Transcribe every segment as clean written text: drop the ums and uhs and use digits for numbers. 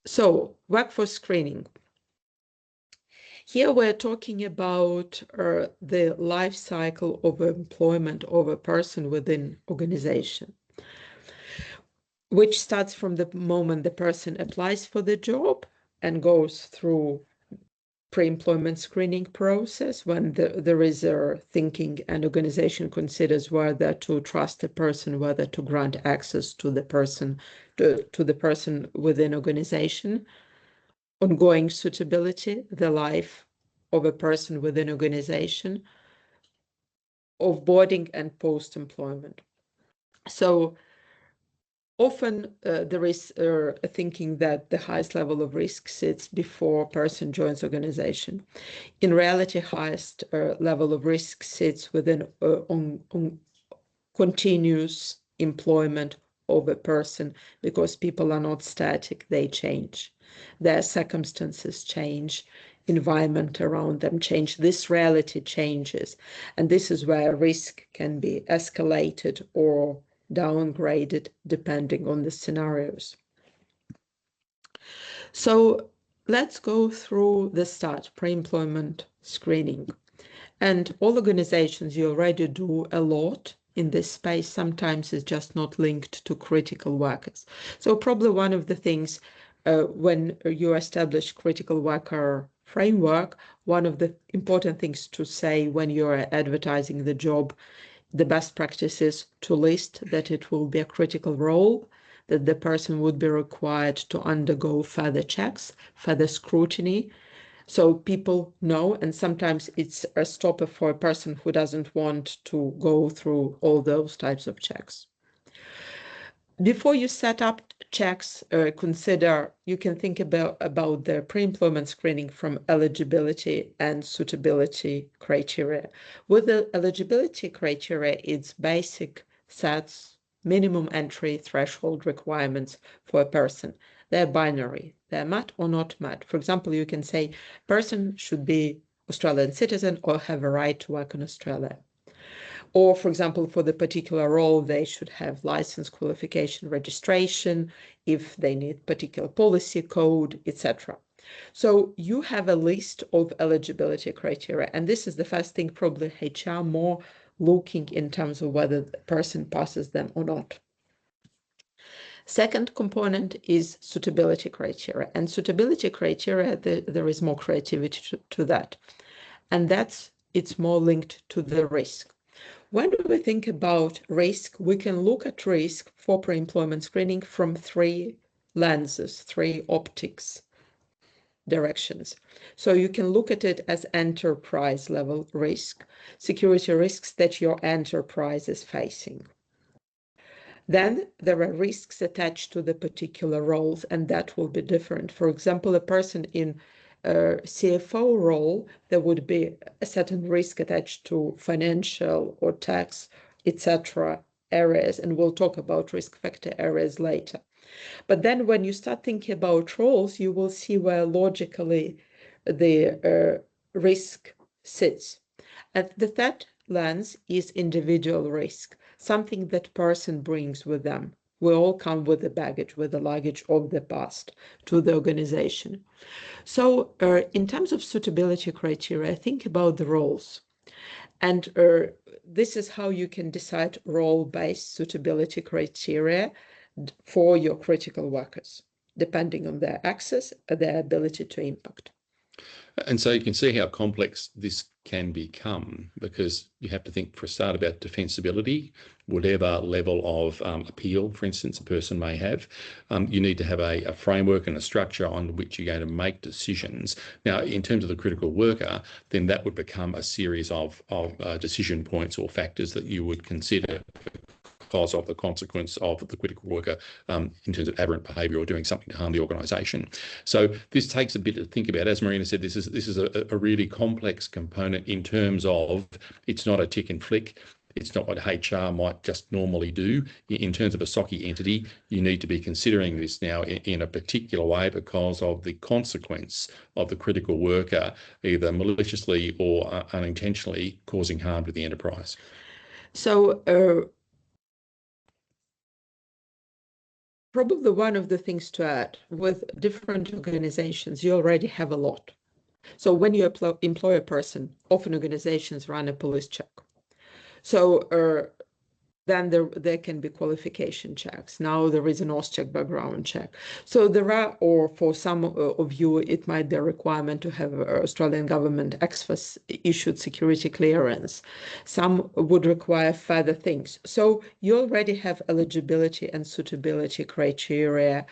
So, workforce screening. Here we're talking about the life cycle of employment of a person within organization, which starts from the moment the person applies for the job and goes through pre-employment screening process when there is a thinking and organization considers whether to trust a person, whether to grant access to the person to the person within organization, ongoing suitability, the life of a person within organization, offboarding and post-employment. So often there is a thinking that the highest level of risk sits before a person joins organization. In reality, highest level of risk sits within on continuous employment of a person, because people are not static, they change. Their circumstances change, environment around them change, this reality changes, and this is where risk can be escalated or downgraded depending on the scenarios. So let's go through the start, pre-employment screening. And all organizations, you already do a lot in this space. Sometimes it's just not linked to critical workers. So probably one of the things when you establish critical worker framework, one of the important things to say when you're advertising the job, the best practice is to list that it will be a critical role, that the person would be required to undergo further checks, further scrutiny. So people know, and sometimes it's a stopper for a person who doesn't want to go through all those types of checks. Before you set up checks, you can think about the pre-employment screening from eligibility and suitability criteria. With the eligibility criteria, it's basic sets, minimum entry threshold requirements for a person. They're binary. They're met or not met. For example, you can say person should be Australian citizen or have a right to work in Australia. Or, for example, for the particular role, they should have license, qualification, registration, if they need particular policy code, etc. So you have a list of eligibility criteria, and this is the first thing probably HR more looking in terms of whether the person passes them or not. Second component is suitability criteria, and suitability criteria, there is more creativity to that, and it's more linked to the risk. When we think about risk, we can look at risk for pre-employment screening from three lenses, three optics directions. So you can look at it as enterprise level risk, security risks that your enterprise is facing. Then there are risks attached to the particular roles, and that will be different. For example, a person in CFO role, there would be a certain risk attached to financial or tax, etc. areas, and we'll talk about risk factor areas later. But then when you start thinking about roles, you will see where logically the risk sits. And the third lens is individual risk, something that person brings with them. We all come with the baggage, with the luggage of the past to the organization. So in terms of suitability criteria, think about the roles. And this is how you can decide role-based suitability criteria for your critical workers, depending on their access, their ability to impact. And so you can see how complex this can become, because you have to think for a start about defensibility, whatever level of appeal, for instance, a person may have. You need to have a framework and a structure on which you're going to make decisions. Now, in terms of the critical worker, then that would become a series of decision points or factors that you would consider because of the consequence of the critical worker in terms of aberrant behaviour or doing something to harm the organisation. So this takes a bit to think about. As Marina said, this is a really complex component in terms of it's not a tick and flick. It's not what HR might just normally do. In terms of a SOCI entity, you need to be considering this now in a particular way because of the consequence of the critical worker either maliciously or unintentionally causing harm to the enterprise. So probably one of the things to add with different organizations, you already have a lot. So when you employ a person, often organizations run a police check. So then there can be qualification checks. Now there is an OSCHEC background check. So there are, or for some of you, it might be a requirement to have Australian government ex-post issued security clearance. Some would require further things. So you already have eligibility and suitability criteria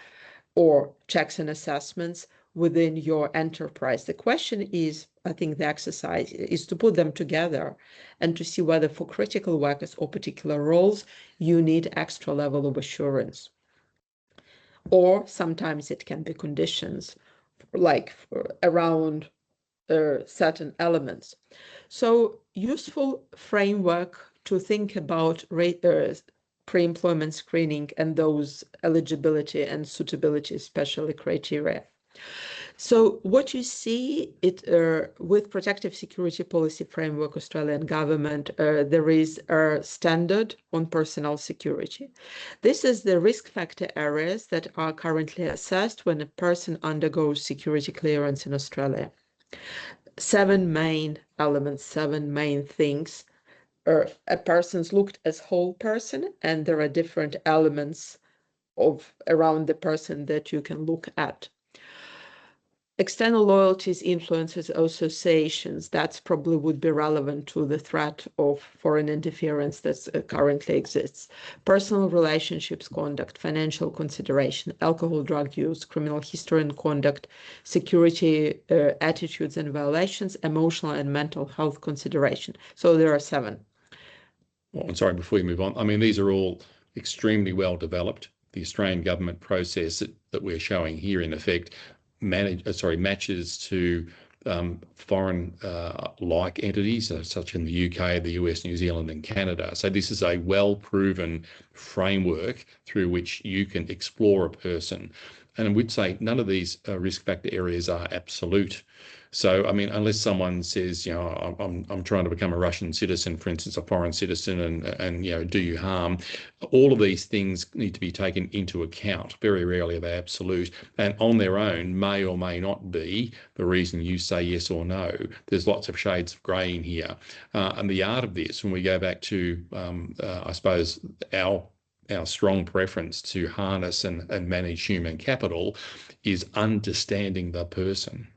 or checks and assessments within your enterprise. The question is, I think the exercise is to put them together and to see whether for critical workers or particular roles, you need extra level of assurance. Or sometimes it can be conditions, like around certain elements. So useful framework to think about pre-employment screening and those eligibility and suitability, especially criteria. So what you see with Protective Security Policy Framework, Australian government, there is a standard on personnel security. This is the risk factor areas that are currently assessed when a person undergoes security clearance in Australia. 7 main elements, 7 main things. A person's looked as whole person, and there are different elements around the person that you can look at. External loyalties, influences, associations, that's probably would be relevant to the threat of foreign interference that currently exists. Personal relationships, conduct, financial consideration, alcohol, drug use, criminal history and conduct, security attitudes and violations, emotional and mental health consideration. So there are 7. Well, I'm sorry, before you move on, I mean, these are all extremely well developed. The Australian government process that we're showing here, in effect, matches to foreign-like entities, such in the UK, the US, New Zealand, and Canada. So this is a well-proven framework through which you can explore a person. And I would say none of these risk factor areas are absolute. So, I mean, unless someone says, I'm trying to become a Russian citizen, for instance, a foreign citizen, and do you harm? All of these things need to be taken into account. Very rarely are they absolute, and on their own may or may not be the reason you say yes or no. There's lots of shades of grey in here. And the art of this, when we go back to, I suppose, our strong preference to harness and manage human capital, is understanding the person.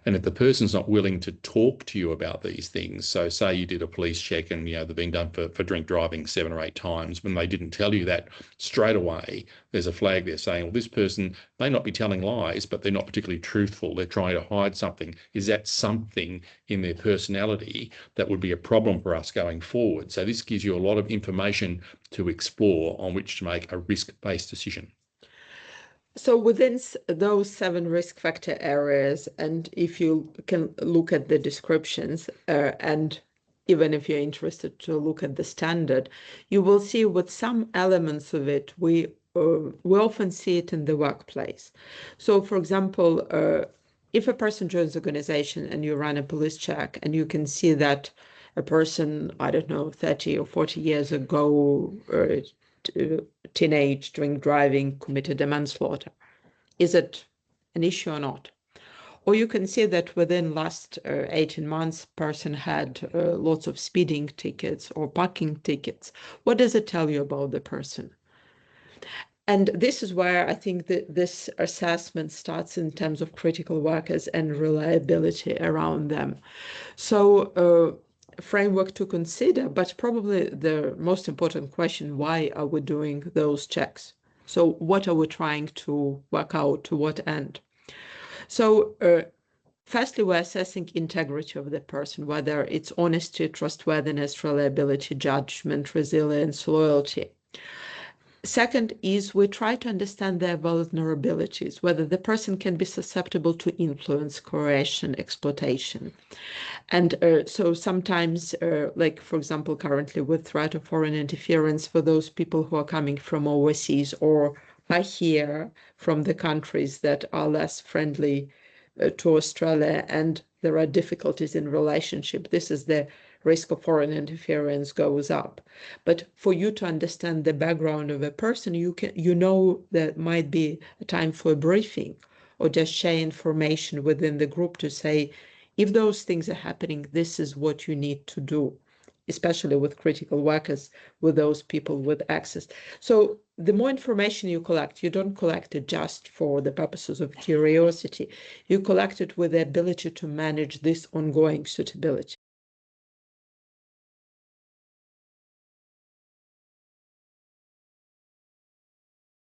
And if the person's not willing to talk to you about these things, so say you did a police check and they've been done for drink driving 7 or 8 times, when they didn't tell you that straight away, there's a flag there saying, well, this person may not be telling lies, but they're not particularly truthful. They're trying to hide something. Is that something in their personality that would be a problem for us going forward? So this gives you a lot of information to explore on which to make a risk-based decision. So within those 7 risk factor areas, and if you can look at the descriptions, and even if you're interested to look at the standard, you will see with some elements of it, we often see it in the workplace. So for example, if a person joins the organization and you run a police check and you can see that a person, I don't know, 30 or 40 years ago, teenage drink driving committed a manslaughter. Is it an issue or not? Or you can see that within last 18 months, person had lots of speeding tickets or parking tickets. What does it tell you about the person? And this is where I think that this assessment starts in terms of critical workers and reliability around them. So framework to consider, but probably the most important question, why are we doing those checks? So what are we trying to work out, to what end? So firstly, we're assessing integrity of the person, whether it's honesty, trustworthiness, reliability, judgment, resilience, loyalty. Second is we try to understand their vulnerabilities, whether the person can be susceptible to influence, coercion, exploitation. And so sometimes, like, for example, currently with threat of foreign interference for those people who are coming from overseas or are here from the countries that are less friendly to Australia, and there are difficulties in relationship. This is the risk of foreign interference goes up. But for you to understand the background of a person, you know that might be a time for a briefing or just share information within the group to say, if those things are happening, this is what you need to do, especially with critical workers, with those people with access. So the more information you collect, you don't collect it just for the purposes of curiosity. You collect it with the ability to manage this ongoing suitability.